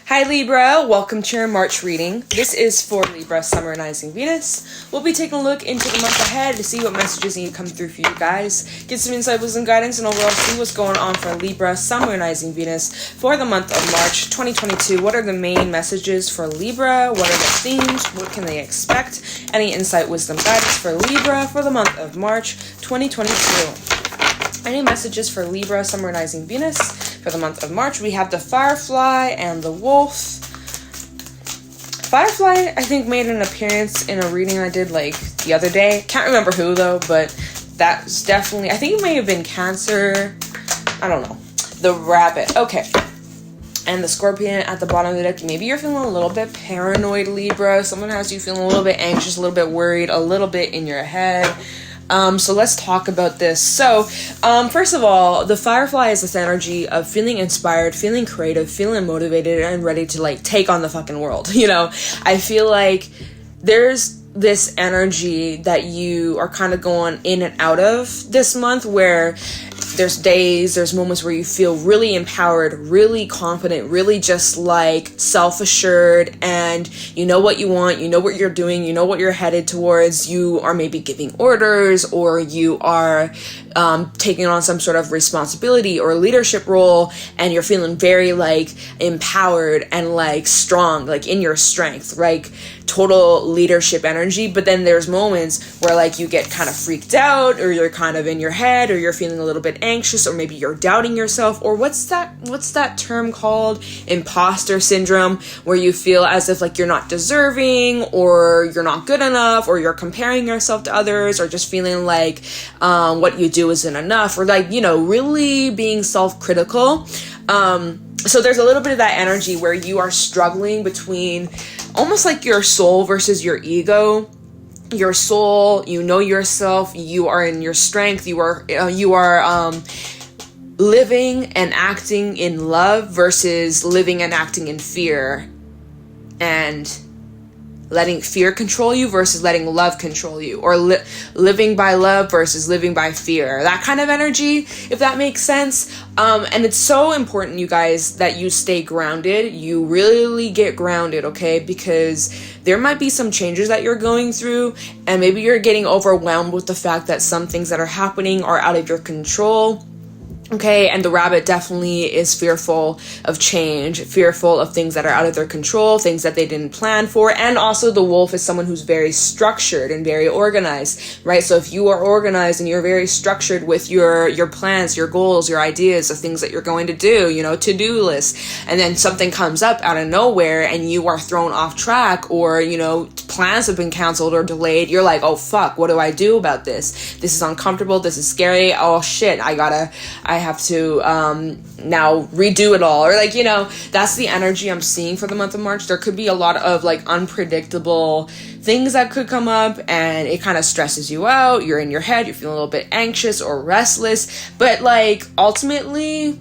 Hi Libra, welcome to your March reading. This is for Libra, Summer Rising Venus. We'll be taking a look into the month ahead to see what messages need to come through for you guys. Get some insight, wisdom, guidance, and overall see what's going on for Libra, Summer Rising Venus for the month of March 2022. What are the main messages for Libra? What are the themes? What can they expect? Any insight, wisdom, guidance for Libra for the month of March 2022. Any messages for Libra, Summer Rising Venus for the month of March? We have the Firefly and the Wolf. Firefly, I think, made an appearance in a reading I did like the other day. Can't remember who though, but that's definitely, I think it may have been Cancer. I don't know. The Rabbit. Okay. And the Scorpion at the bottom of the deck. Maybe you're feeling a little bit paranoid, Libra. Someone has you feeling a little bit anxious, a little bit worried, a little bit in your head. So let's talk about this. So, first of all, the Firefly is this energy of feeling inspired, feeling creative, feeling motivated, and ready to, like, take on the fucking world, you know? I feel like there's this energy that you are kind of going in and out of this month where there's days, there's moments where you feel really empowered, really confident, really just like self-assured, and you know what you want, you know what you're doing, you know what you're headed towards. You are maybe giving orders, or you are taking on some sort of responsibility or leadership role, and you're feeling very like empowered and like strong, like in your strength, like total leadership energy. But then there's moments where like you get kind of freaked out, or you're kind of in your head, or you're feeling a little bit anxious, or maybe you're doubting yourself, or what's that term called? Imposter syndrome, where you feel as if like you're not deserving, or you're not good enough, or you're comparing yourself to others, or just feeling like what you do isn't enough, or like, you know, really being self-critical. So there's a little bit of that energy where you are struggling between almost like your soul versus your ego. Your soul, you know yourself, you are in your strength, you are living and acting in love versus living and acting in fear, and letting fear control you versus letting love control you, or living by love versus living by fear. That kind of energy, if that makes sense. And it's so important, you guys, that you stay grounded. You really get grounded, okay? Because there might be some changes that you're going through, and maybe you're getting overwhelmed with the fact that some things that are happening are out of your control. Okay, and the Rabbit definitely is fearful of change, fearful of things that are out of their control, things that they didn't plan for. And also the Wolf is someone who's very structured and very organized, right? So if you are organized and you're very structured with your plans, your goals, your ideas, the things that you're going to do, you know, to-do lists, and then something comes up out of nowhere and you are thrown off track, or, you know, plans have been canceled or delayed, you're like, oh fuck, what do I do about this? This is uncomfortable, this is scary, oh shit, I have to now redo it all, or like, you know, that's the energy I'm seeing for the month of March. There could be a lot of like unpredictable things that could come up, and it kind of stresses you out. You're in your head, you're feeling a little bit anxious or restless, but like ultimately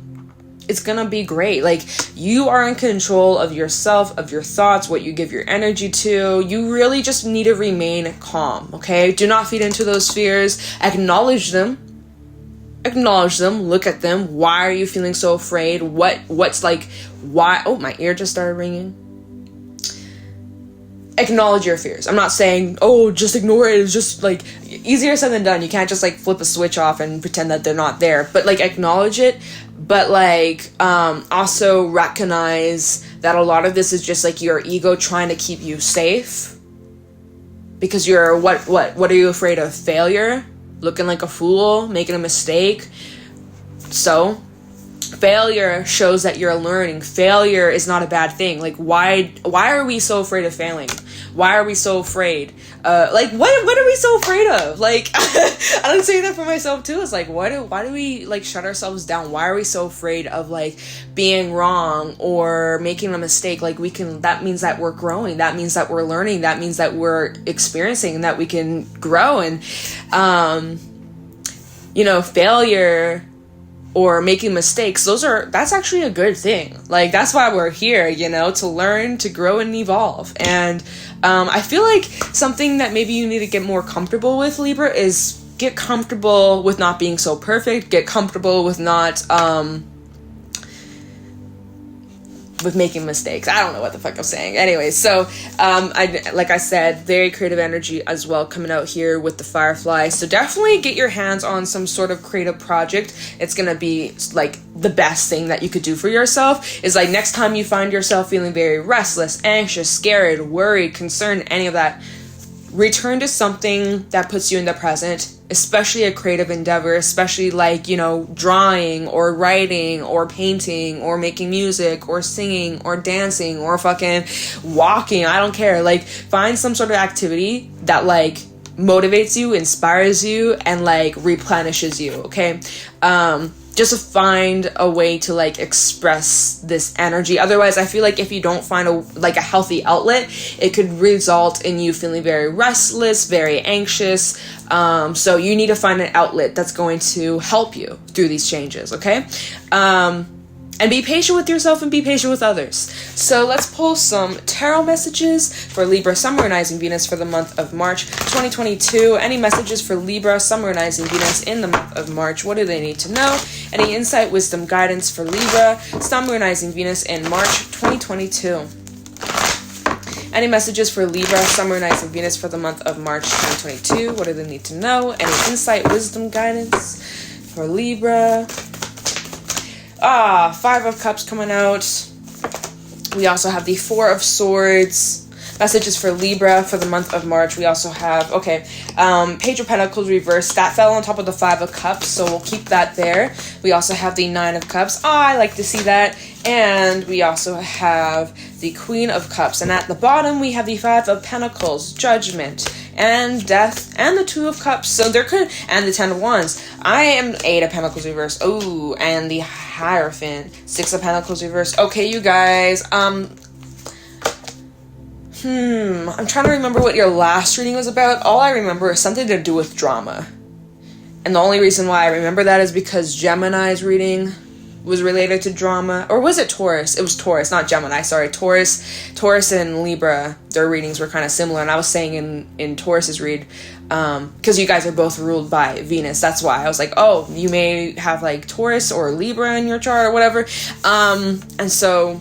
it's gonna be great. Like, you are in control of yourself, of your thoughts, what you give your energy to. You really just need to remain calm, okay? Do not feed into those fears. Acknowledge them, look at them. Why are you feeling so afraid? What's like, why? Oh, my ear just started ringing. Acknowledge your fears. I'm not saying, oh, just ignore it. It's just like easier said than done. You can't just like flip a switch off and pretend that they're not there, but like acknowledge it. But like, also recognize that a lot of this is just like your ego trying to keep you safe, because you're, what are you afraid of? Failure? Looking like a fool, making a mistake. So failure shows that you're learning. Failure is not a bad thing. Like, why are we so afraid of failing? Why are we so afraid? Like, what are we so afraid of? Like, I don't say that for myself too. It's like, why do we like shut ourselves down? Why are we so afraid of like being wrong or making a mistake? Like, that means that we're growing. That means that we're learning. That means that we're experiencing, and that we can grow. And, you know, failure or making mistakes, that's actually a good thing. Like, that's why we're here, you know, to learn, to grow and evolve. And I feel like something that maybe you need to get more comfortable with, Libra, is get comfortable with not being so perfect. Get comfortable with not with making mistakes. I don't know what the fuck I'm saying. Anyway, so like I said, very creative energy as well coming out here with the Firefly. So definitely get your hands on some sort of creative project. It's gonna be like the best thing that you could do for yourself. Is like next time you find yourself feeling very restless, anxious, scared, worried, concerned, any of that, return to something that puts you in the present, especially a creative endeavor, especially like, you know, drawing or writing or painting or making music or singing or dancing or fucking walking. I don't care. Like, find some sort of activity that like motivates you, inspires you, and like replenishes you. Okay. Just to find a way to like express this energy. Otherwise, I feel like if you don't find a healthy outlet, it could result in you feeling very restless, very anxious. So you need to find an outlet that's going to help you through these changes, okay? And be patient with yourself and be patient with others. So let's pull some tarot messages for Libra, Sun, Moon, Rising, Venus for the month of March 2022. Any messages for Libra, Sun, Moon, Rising, Venus in the month of March? What do they need to know? Any insight, wisdom, guidance for Libra, Sun, Moon, Rising, Venus in March 2022? Any messages for Libra, Sun, Moon, Rising, Venus for the month of March 2022? What do they need to know? Any insight, wisdom, guidance for Libra? Five of Cups coming out. We also have the Four of Swords. Messages for Libra for the month of March. We also have, Page of Pentacles reversed. That fell on top of the Five of Cups, so we'll keep that there. We also have the Nine of Cups. I like to see that. And we also have the Queen of Cups. And at the bottom, we have the Five of Pentacles, Judgment, and Death, and the Two of Cups. So there could, and the Ten of Wands. I am Eight of Pentacles reversed. Oh, and the Hierophant, Six of Pentacles reversed. Okay, you guys, I'm trying to remember what your last reading was about. All I remember is something to do with drama. And the only reason why I remember that is because Gemini's reading was related to drama. Or was it Taurus? It was Taurus, not Gemini, sorry. Taurus and Libra, their readings were kind of similar. And I was saying in Taurus's read, because you guys are both ruled by Venus. That's why I was like, oh, you may have like Taurus or Libra in your chart or whatever. And so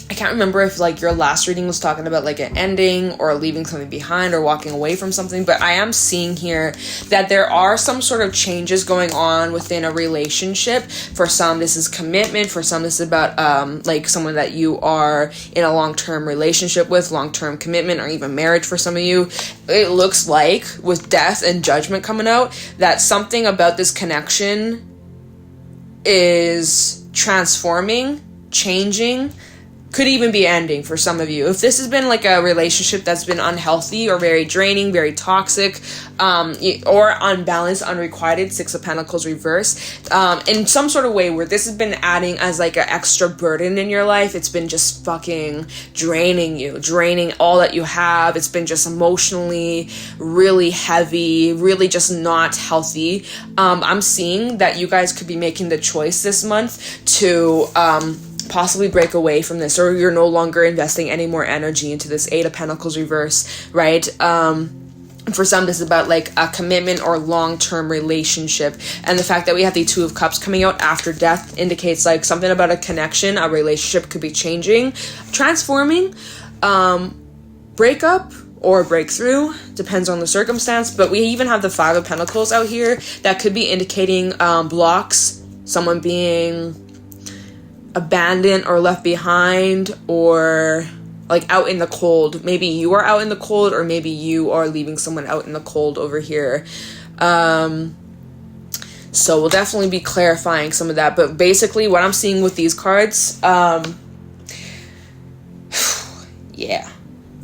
I can't remember if like your last reading was talking about like an ending or leaving something behind or walking away from something, but I am seeing here that there are some sort of changes going on within a relationship. For some, this is commitment. For some, this is about like someone that you are in a long-term relationship with, long-term commitment, or even marriage for some of you. It looks like with Death and Judgment coming out that something about this connection is transforming, changing, could even be ending for some of you. If this has been like a relationship that's been unhealthy or very draining, very toxic, or unbalanced, unrequited, Six of Pentacles reversed, in some sort of way where this has been adding as like an extra burden in your life, it's been just fucking draining you, draining all that you have. It's been just emotionally really heavy, really just not healthy. I'm seeing that you guys could be making the choice this month to possibly break away from this, or you're no longer investing any more energy into this Eight of Pentacles reverse, right? For some, this is about like a commitment or long-term relationship, and the fact that we have the Two of Cups coming out after Death indicates like something about a connection, a relationship could be changing, transforming, breakup or breakthrough, depends on the circumstance. But we even have the Five of Pentacles out here that could be indicating blocks, someone being abandoned or left behind, or like out in the cold. Maybe you are out in the cold, or maybe you are leaving someone out in the cold over here. So we'll definitely be clarifying some of that. But basically what I'm seeing with these cards, yeah,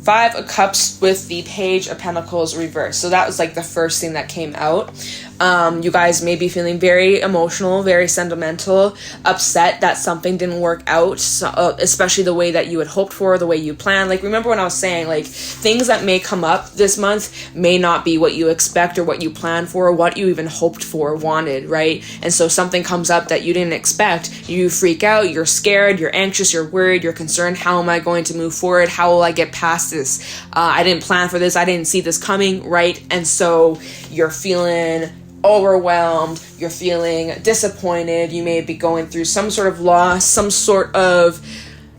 Five of Cups with the Page of Pentacles reversed. So that was like the first thing that came out. You guys may be feeling very emotional, very sentimental, upset that something didn't work out, so, especially the way that you had hoped for, the way you planned. Like, remember when I was saying, like, things that may come up this month may not be what you expect or what you planned for or what you even hoped for, wanted, right? And so something comes up that you didn't expect, you freak out, you're scared, you're anxious, you're worried, you're concerned. How am I going to move forward? How will I get past this? I didn't plan for this. I didn't see this coming, right? And so you're feeling overwhelmed, you're feeling disappointed, you may be going through some sort of loss, some sort of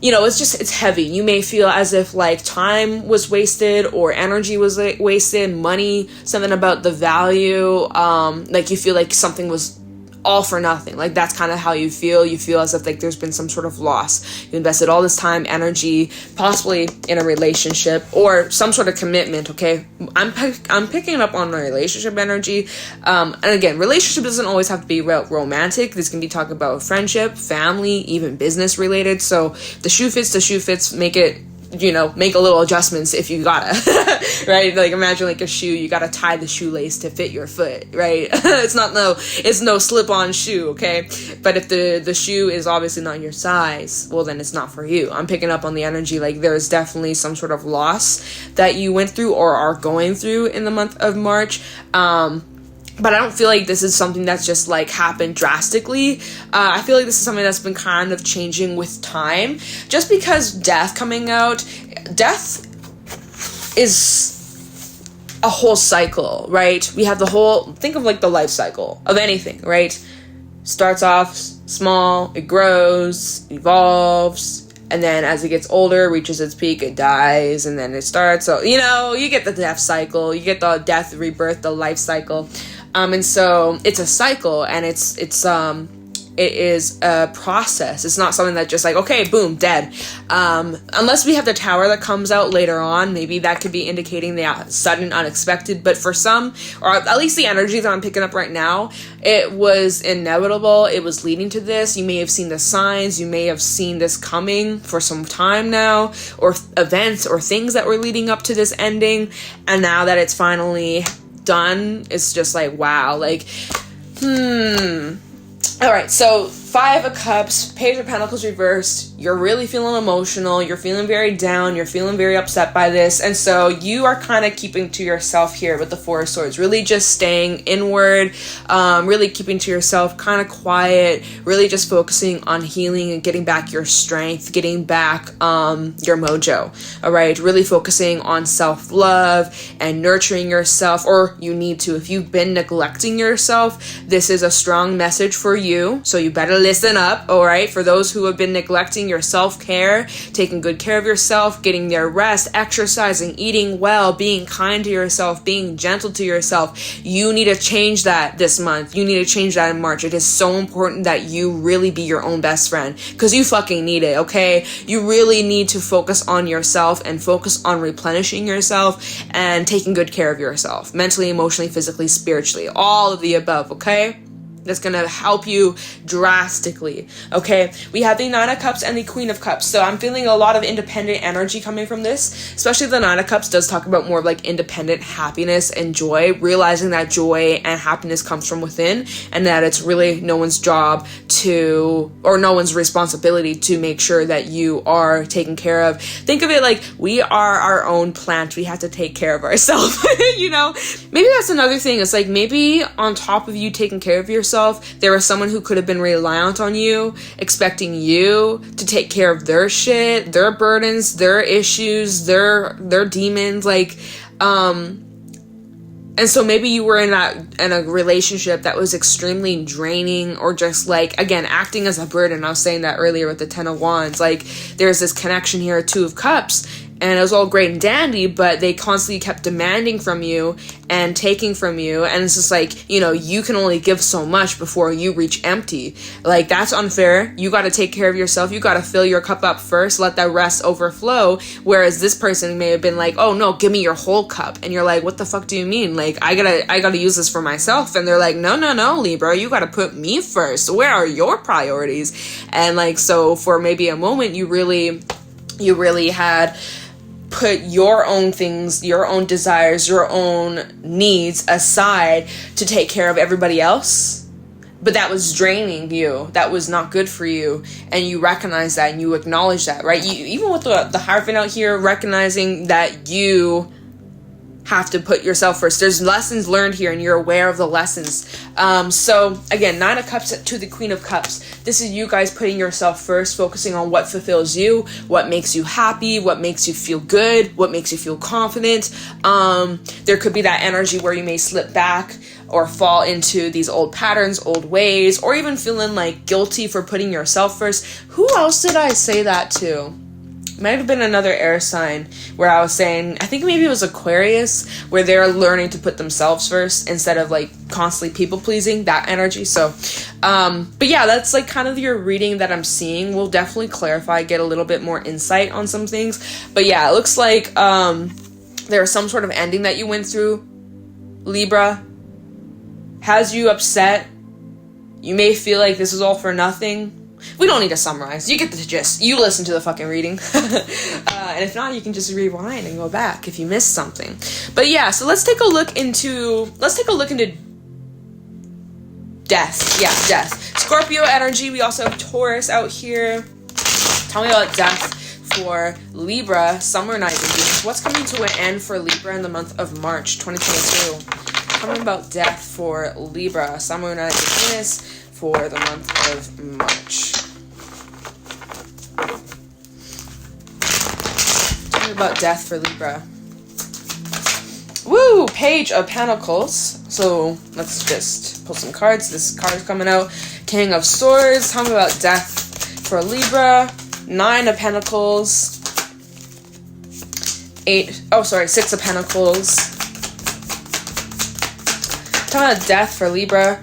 it's heavy. You may feel as if like time was wasted or energy was like wasted, money, something about the value. Like you feel like something was all for nothing. Like that's kind of how you feel. You feel as if like there's been some sort of loss. You invested all this time, energy, possibly in a relationship or some sort of commitment. Okay, I'm picking up on the relationship energy. And again, relationship doesn't always have to be romantic. This can be talking about friendship, family, even business related. So the shoe fits. Make it, make a little adjustments if you gotta, right? Like imagine like a shoe, you gotta tie the shoelace to fit your foot, right? It's no slip-on shoe, okay? But if the shoe is obviously not your size, well then it's not for you. I'm picking up on the energy, like there's definitely some sort of loss that you went through or are going through in the month of March. But I don't feel like this is something that's just like happened drastically. I feel like this is something that's been kind of changing with time. Just because death is a whole cycle, right? We have think of like the life cycle of anything, right? Starts off small, it grows, evolves, and then as it gets older, reaches its peak, it dies, and then it starts. So, you get the death cycle, you get the death, rebirth, the life cycle. And so it's a cycle, and it is a process. It's not something that just like, okay, boom, dead. Unless we have the tower that comes out later on, maybe that could be indicating the sudden unexpected. But for some, or at least the energy that I'm picking up right now, it was inevitable. It was leading to this. You may have seen the signs. You may have seen this coming for some time now, or events or things that were leading up to this ending. And now that it's finally done, it's just like, wow, like, all right, so 5 of Cups, Page of Pentacles reversed. You're really feeling emotional. You're feeling very down. You're feeling very upset by this. And so you are kind of keeping to yourself here with the 4 of Swords. Really just staying inward. Really keeping to yourself, kind of quiet. Really just focusing on healing and getting back your strength. Getting back your mojo. All right? Really focusing on self-love and nurturing yourself. Or you need to. If you've been neglecting yourself, this is a strong message for you. So you better listen up, all right? For those who have been neglecting your self-care, taking good care of yourself, getting their rest, exercising, eating well, being kind to yourself, being gentle to yourself, you need to change that this month. You need to change that in March. It is so important that you really be your own best friend, because you fucking need it, okay? You really need to focus on yourself and focus on replenishing yourself and taking good care of yourself, mentally, emotionally, physically, spiritually, all of the above, okay? That's going to help you drastically, okay? We have the 9 of Cups and the Queen of Cups. So I'm feeling a lot of independent energy coming from this, especially the 9 of Cups does talk about more of like independent happiness and joy, realizing that joy and happiness comes from within, and that it's really no one's job or no one's responsibility to make sure that you are taken care of. Think of it like we are our own plant. We have to take care of ourselves, Maybe that's another thing. It's like maybe on top of you taking care of yourself, there was someone who could have been reliant on you, expecting you to take care of their shit, their burdens, their issues, their demons, and so maybe you were in a relationship that was extremely draining, or just like, again, acting as a burden. I was saying that earlier with the 10 of Wands. Like there's this connection here, 2 of Cups, and it was all great and dandy, but they constantly kept demanding from you and taking from you. And it's just like, you can only give so much before you reach empty. Like, that's unfair. You got to take care of yourself. You got to fill your cup up first, let that rest overflow. Whereas this person may have been like, oh no, give me your whole cup. And you're like, what the fuck do you mean? Like, I gotta use this for myself. And they're like, no, Libra, you got to put me first. Where are your priorities? And like, so for maybe a moment, you really had put your own things, your own desires, your own needs aside to take care of everybody else. But that was draining you. That was not good for you. And you recognize that and you acknowledge that, right? You, even with the Hierophant out here, recognizing that you have to put yourself first. There's lessons learned here and you're aware of the lessons. So again, 9 of Cups to the Queen of Cups. This is you guys putting yourself first, focusing on what fulfills you, what makes you happy, what makes you feel good, what makes you feel confident. There could be that energy where you may slip back or fall into these old patterns, old ways, or even feeling like guilty for putting yourself first. Who else did I say that to? Might have been another air sign where I was saying, I think maybe it was Aquarius, where they're learning to put themselves first instead of like constantly people pleasing, that energy. So, but yeah, that's like kind of your reading that I'm seeing. We'll definitely clarify, get a little bit more insight on some things. But yeah, it looks like there's some sort of ending that you went through, Libra. Has you upset. You may feel like this is all for nothing. We don't need to summarize. You get the gist. You listen to the fucking reading. And if not, you can just rewind and go back if you missed something. But yeah, so let's take a look into death. Yeah, death. Scorpio energy. We also have Taurus out here. Tell me about death for Libra, Summer Night in Venus. What's coming to an end for Libra in the month of March 2022? Tell me about death for Libra, Summer Night in Venus for the month of March. Tell me about death for Libra. Woo! Page of Pentacles. So let's just pull some cards. This card is coming out. King of Swords. Tell me about death for Libra. 9 of Pentacles. 6 of Pentacles. Tell me about death for Libra.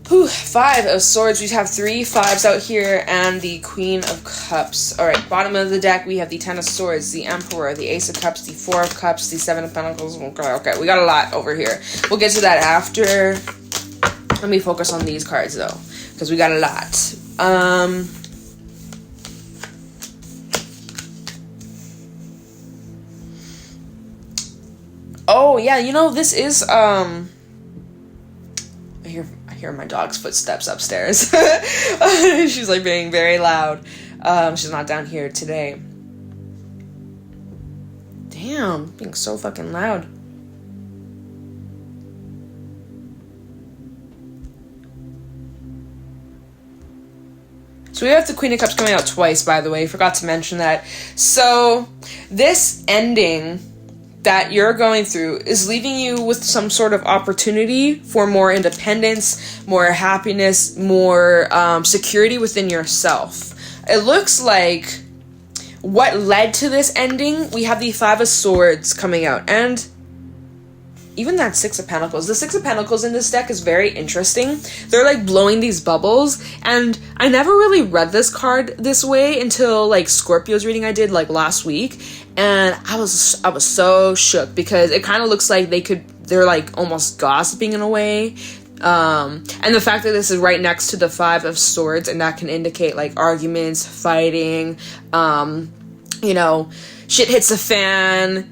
5 of Swords. We have 3 5s out here, and the Queen of Cups. Alright, bottom of the deck, we have the 10 of Swords, the Emperor, the Ace of Cups, the 4 of Cups, the 7 of Pentacles. Okay, we got a lot over here. We'll get to that after. Let me focus on these cards, though, because we got a lot. Oh, yeah, you know, this is, I hear my dog's footsteps upstairs. She's like being very loud. She's not down here today. Damn, being so fucking loud. So we have the Queen of Cups coming out twice, by the way. Forgot to mention that. So this ending that you're going through is leaving you with some sort of opportunity for more independence, more happiness, more security within yourself. It looks like what led to this ending, we have the 5 of Swords coming out, and even that 6 of Pentacles. The 6 of Pentacles in this deck is very interesting. They're like blowing these bubbles, and I never really read this card this way until like Scorpio's reading I did like last week, and I was so shook because it kind of looks like they're like almost gossiping in a way. And the fact that this is right next to the 5 of Swords, and that can indicate like arguments, fighting, you know, shit hits the fan,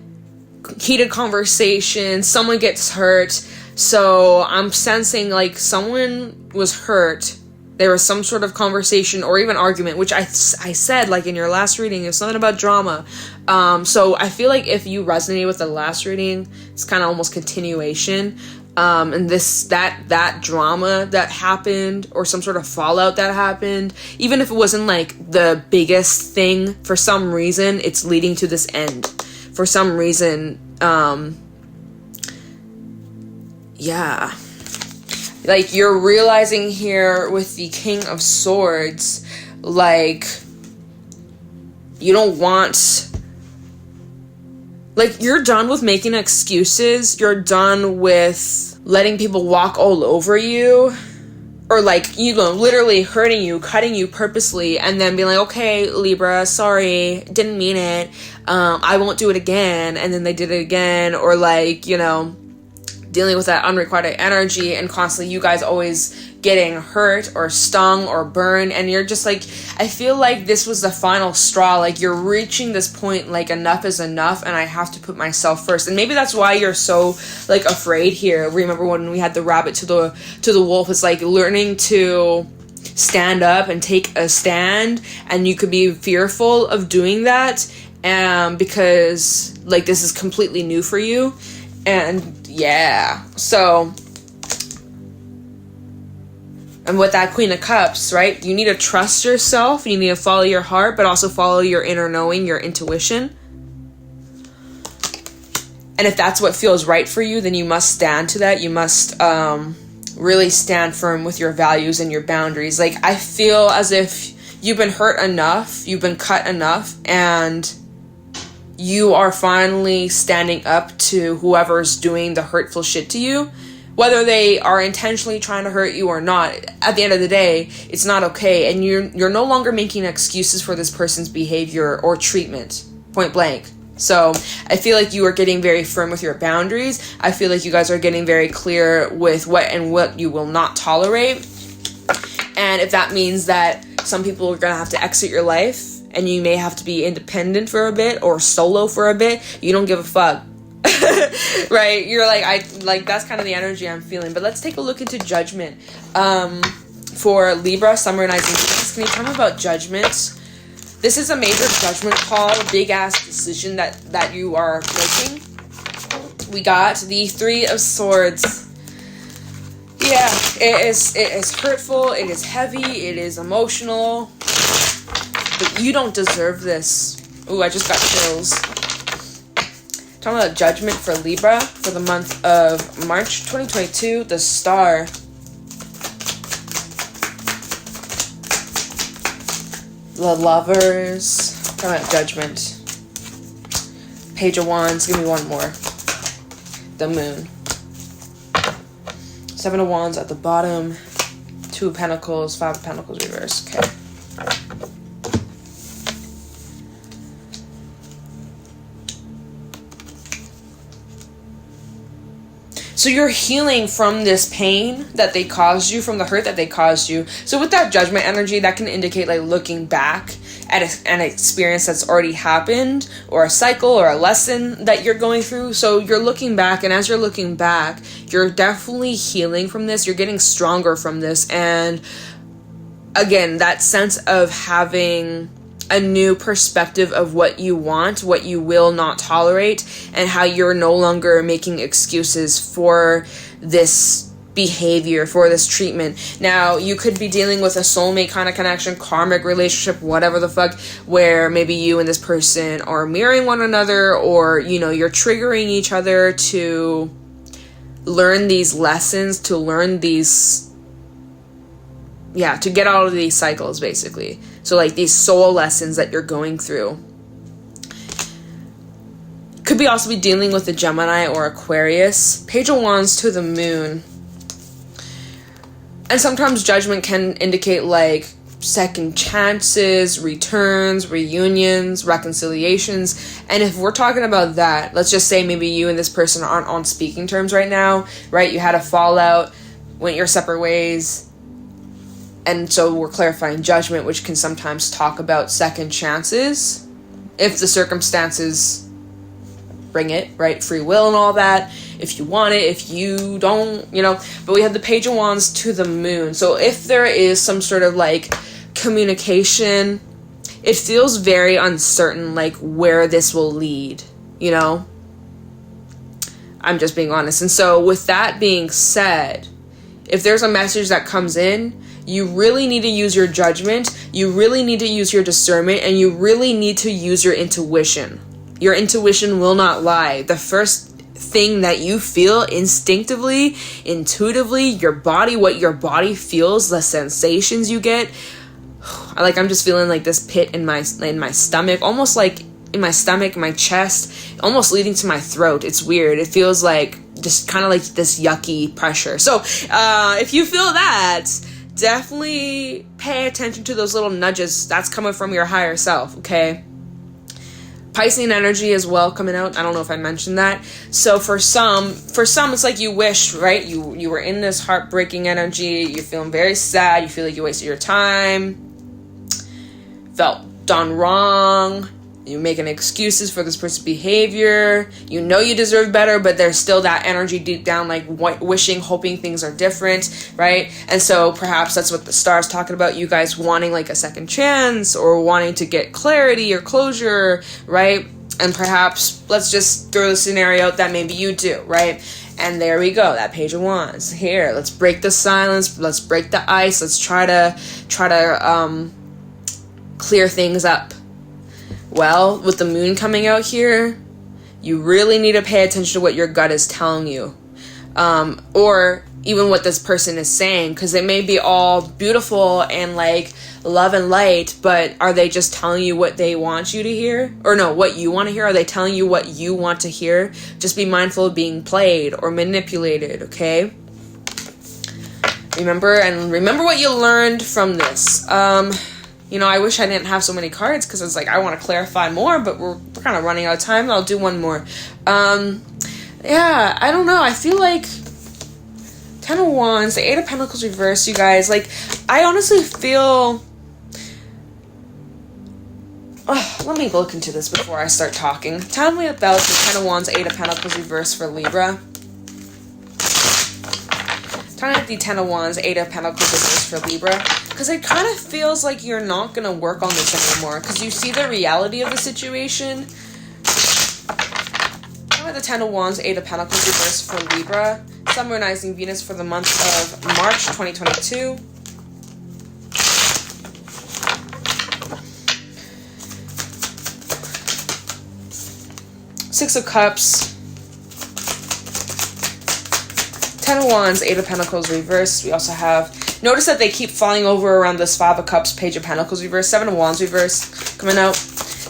heated conversation, someone gets hurt. So I'm sensing like someone was hurt. There was some sort of conversation or even argument, which I said like in your last reading, it's something about drama. So I feel like if you resonate with the last reading, it's kind of almost continuation. And that drama that happened, or some sort of fallout that happened, even if it wasn't like the biggest thing, for some reason it's leading to this end. For some reason, yeah. Like, you're realizing here with the King of Swords, like, you don't want, like, you're done with making excuses. You're done with letting people walk all over you, or like, you know, literally hurting you, cutting you purposely, and then being like, okay, Libra, sorry, didn't mean it, I won't do it again, and then they did it again, or like, you know, dealing with that unrequited energy, and constantly you guys always getting hurt or stung or burned, and you're just like, I feel like this was the final straw. Like, you're reaching this point, like, enough is enough, and I have to put myself first. And maybe that's why you're so like afraid here. Remember when we had the rabbit to the wolf? It's like learning to stand up and take a stand, and you could be fearful of doing that, because like this is completely new for you. And yeah, so, and with that Queen of Cups, right, you need to trust yourself, you need to follow your heart, but also follow your inner knowing, your intuition. And if that's what feels right for you, then you must stand to that. You must really stand firm with your values and your boundaries. Like, I feel as if you've been hurt enough, you've been cut enough, and you are finally standing up to whoever's doing the hurtful shit to you. Whether they are intentionally trying to hurt you or not, at the end of the day, it's not okay. And you're no longer making excuses for this person's behavior or treatment, point blank. So I feel like you are getting very firm with your boundaries. I feel like you guys are getting very clear with what you will not tolerate. And if that means that some people are going to have to exit your life and you may have to be independent for a bit or solo for a bit, you don't give a fuck. Right? You're like, that's kind of the energy I'm feeling. But let's take a look into judgment. For Libra, Summer Rising Venus, can you tell me about judgment? This is a major judgment call, big ass decision that you are making. We got the Three of Swords. Yeah, it is hurtful, it is heavy, it is emotional, but you don't deserve this. Ooh, I just got chills. Talking about judgment for Libra for the month of March 2022, the Star. The Lovers. Talking about judgment. Page of Wands, give me one more. The Moon. Seven of Wands at the bottom. Two of Pentacles, Five of Pentacles reverse. Okay. So you're healing from this pain that they caused you, from the hurt that they caused you. So with that judgment energy, that can indicate like looking back at an experience that's already happened, or a cycle or a lesson that you're going through. So you're looking back, and as you're looking back, you're definitely healing from this. You're getting stronger from this. And again, that sense of having a new perspective of what you want, what you will not tolerate, and how you're no longer making excuses for this behavior, for this treatment. Now, you could be dealing with a soulmate kind of connection, karmic relationship, whatever the fuck, where maybe you and this person are mirroring one another, or, you know, you're triggering each other to learn these lessons, to learn these, to get out of these cycles, basically. So like these soul lessons that you're going through. Could be also be dealing with a Gemini or Aquarius. Page of Wands to the Moon. And sometimes judgment can indicate like second chances, returns, reunions, reconciliations. And if we're talking about that, let's just say maybe you and this person aren't on speaking terms right now, right? You had a fallout, went your separate ways. And so we're clarifying judgment, which can sometimes talk about second chances if the circumstances bring it, right? Free will and all that. If you want it, if you don't, you know. But we have the Page of Wands to the Moon. So if there is some sort of like communication, it feels very uncertain, like where this will lead, you know? I'm just being honest. And so with that being said, if there's a message that comes in, you really need to use your judgment, you really need to use your discernment, and you really need to use your intuition. Your intuition will not lie. The first thing that you feel instinctively, intuitively, your body, what your body feels, the sensations you get, I'm just feeling like this pit in my stomach, almost like in my stomach, my chest, almost leading to my throat. It's weird. It feels like just kind of like this yucky pressure. So if you feel that, definitely pay attention to those little nudges. That's coming from your higher self, okay? Piscean energy as well coming out. I don't know if I mentioned that. So for some it's like you wish, right? You were in this heartbreaking energy. You're feeling very sad. You feel like you wasted your time. Felt done wrong. You're making excuses for this person's behavior. You know you deserve better, but there's still that energy deep down, like wishing, hoping things are different, right? And so perhaps that's what the star's talking about. You guys wanting like a second chance, or wanting to get clarity or closure, right? And perhaps let's just throw the scenario out that maybe you do, right? And there we go, that Page of Wands. Here, let's break the silence. Let's break the ice. Let's try to clear things up. Well, with the Moon coming out here, You really need to pay attention to what your gut is telling you. Or even what this person is saying, because it may be all beautiful and like love and light, but are they just telling you what they want you to hear? Or no, what you want to hear? Are they telling you what you want to hear? Just be mindful of being played or manipulated, okay? Remember what you learned from this. I wish I didn't have so many cards, because it's like I want to clarify more, but we're kind of running out of time. I'll do one more. Yeah, I don't know. I feel like Ten of Wands, the Eight of Pentacles reversed, you guys. Like, I honestly feel... let me look into this before I start talking. Tell me about the Ten of Wands, Eight of Pentacles reversed for Libra. Tell me the Ten of Wands, Eight of Pentacles reversed for Libra. Because it kind of feels like you're not going to work on this anymore. Because you see the reality of the situation. The Ten of Wands, Eight of Pentacles reversed for Libra. Sun, Moon, Rising, Venus for the month of March 2022. Six of Cups. Ten of Wands, Eight of Pentacles reversed. We also have... Notice that they keep falling over around this Five of Cups, Page of Pentacles reversed. Seven of Wands reversed. Coming out.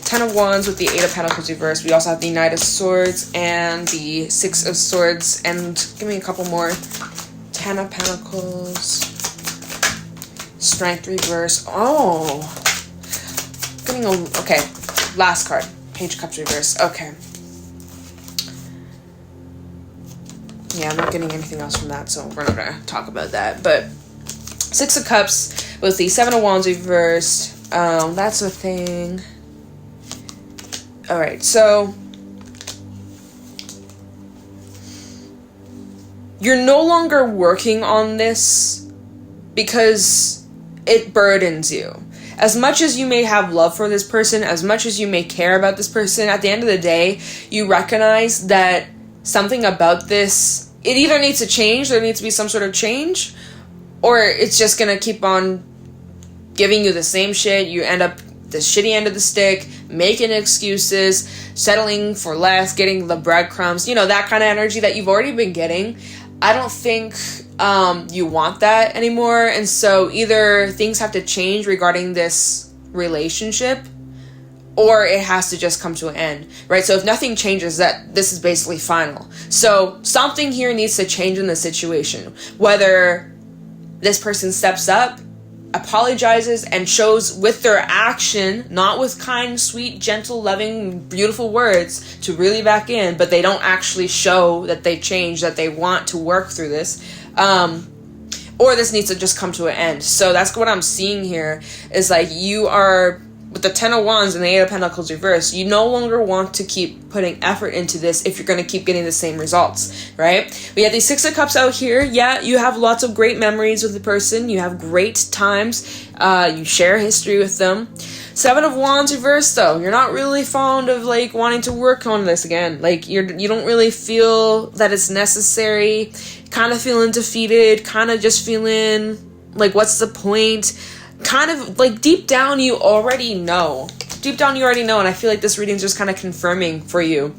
Ten of Wands with the Eight of Pentacles reversed. We also have the Knight of Swords and the Six of Swords. And give me a couple more. Ten of Pentacles. Strength reverse. Oh. Okay. Last card. Page of Cups reverse. Okay. Yeah, I'm not getting anything else from that, so we're not going to talk about that. But Six of Cups with the Seven of Wands reversed. That's a thing. Alright, so you're no longer working on this because it burdens you. As much as you may have love for this person, as much as you may care about this person, at the end of the day, you recognize that something about this, it either needs to change, there needs to be some sort of change, or it's just going to keep on giving you the same shit. You end up the shitty end of the stick, making excuses, settling for less, getting the breadcrumbs, that kind of energy that you've already been getting. I don't think you want that anymore. And so either things have to change regarding this relationship, or it has to just come to an end, right? So if nothing changes, that this is basically final. So something here needs to change in the situation. Whether this person steps up, apologizes, and shows with their action, not with kind, sweet, gentle, loving, beautiful words to really back in, but they don't actually show that they changed, that they want to work through this, or this needs to just come to an end. So that's what I'm seeing here, is like you are, with the Ten of Wands and the Eight of Pentacles reversed, you no longer want to keep putting effort into this if you're going to keep getting the same results, right? We have the Six of Cups out here. Yeah, you have lots of great memories with the person. You have great times. You share history with them. Seven of Wands reversed, though. You're not really fond of, like, wanting to work on this again. Like, you don't really feel that it's necessary. Kind of feeling defeated. Kind of just feeling like, what's the point? Kind of like deep down you already know. And I feel like this reading is just kind of confirming for you.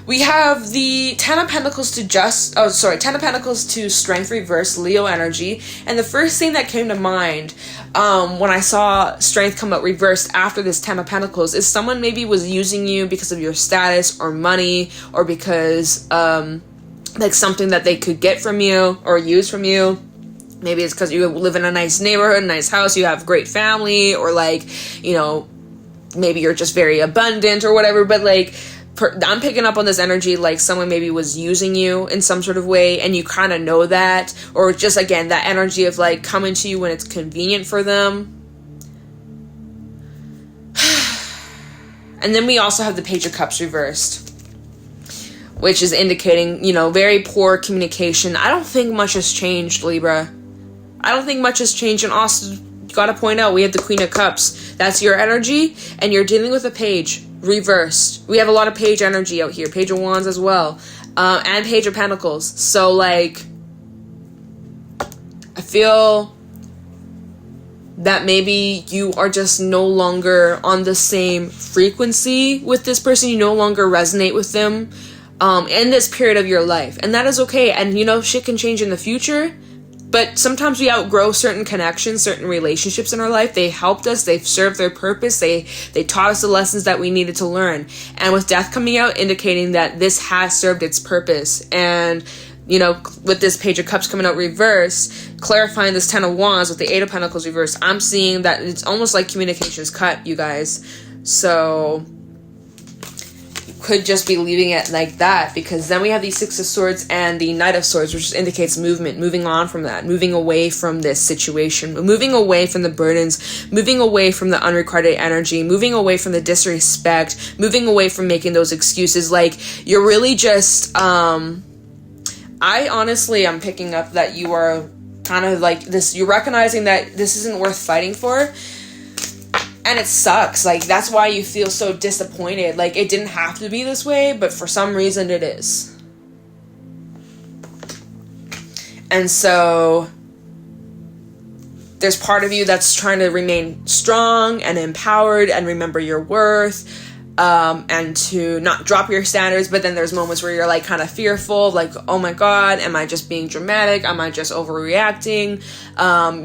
We have the Ten of Pentacles to Ten of Pentacles to Strength reverse, Leo energy. And the first thing that came to mind when I saw Strength come out reversed after this Ten of Pentacles is someone maybe was using you because of your status or money, or because like something that they could get from you or use from you. Maybe it's because you live in a nice neighborhood, nice house, you have great family, or like, maybe you're just very abundant or whatever. But like, I'm picking up on this energy like someone maybe was using you in some sort of way, and you kind of know that. Or just, again, that energy of like coming to you when it's convenient for them. And then we also have the Page of Cups reversed, which is indicating, very poor communication. I don't think much has changed, Libra. I don't think much has changed. And also, gotta point out, we have the Queen of Cups. That's your energy, and you're dealing with a Page reversed. We have a lot of Page energy out here. Page of Wands as well. And Page of Pentacles. So, like, I feel that maybe you are just no longer on the same frequency with this person. You no longer resonate with them in this period of your life. And that is okay. And, you know, shit can change in the future. But sometimes we outgrow certain connections, certain relationships in our life. They helped us. They've served their purpose. They taught us the lessons that we needed to learn. And with death coming out, indicating that this has served its purpose. And, you know, with this Page of Cups coming out reverse, clarifying this Ten of Wands with the Eight of Pentacles reverse, I'm seeing that it's almost like communication's cut, you guys. So could just be leaving it like that, because then we have the Six of Swords and the Knight of Swords, which indicates movement, moving on from that, moving away from this situation, moving away from the burdens, moving away from the unrequited energy, moving away from the disrespect, moving away from making those excuses. Like, you're really just, I honestly am picking up that you are kind of like this, you're recognizing that this isn't worth fighting for. And it sucks. Like, that's why you feel so disappointed. Like, it didn't have to be this way, but for some reason it is. And so there's part of you that's trying to remain strong and empowered and remember your worth, and to not drop your standards. But then there's moments where you're like kind of fearful, like, oh my God, am I just being dramatic? Am I just overreacting?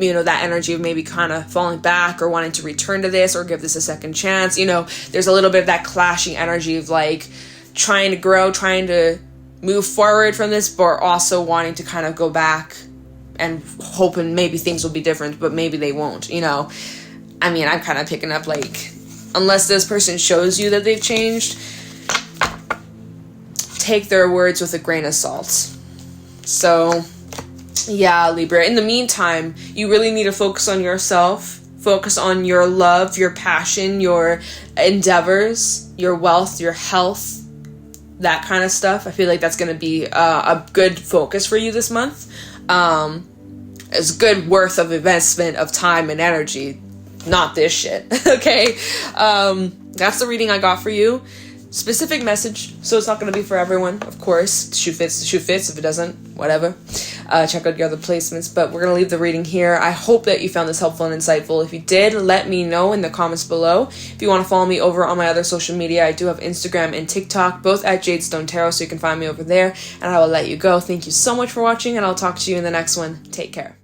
You know, that energy of maybe kind of falling back or wanting to return to this or give this a second chance. You know, there's a little bit of that clashing energy of like trying to grow, trying to move forward from this, but also wanting to kind of go back and hoping maybe things will be different, but maybe they won't, you know. I mean, I'm kind of picking up like, unless this person shows you that they've changed, take their words with a grain of salt. So, yeah, Libra. In the meantime, you really need to focus on yourself. Focus on your love, your passion, your endeavors, your wealth, your health, that kind of stuff. I feel like that's going to be a good focus for you this month. It's good worth of investment of time and energy. Not this shit. Okay. That's the reading I got for you. Specific message, so it's not going to be for everyone, of course. The shoe fits. If it doesn't, whatever. Check out your other placements, but we're going to leave the reading here. I hope that you found this helpful and insightful. If you did, let me know in the comments below. If you want to follow me over on my other social media, I do have Instagram and TikTok, both at Jadestone Tarot, so you can find me over there, and I will let you go. Thank you so much for watching, and I'll talk to you in the next one. Take care.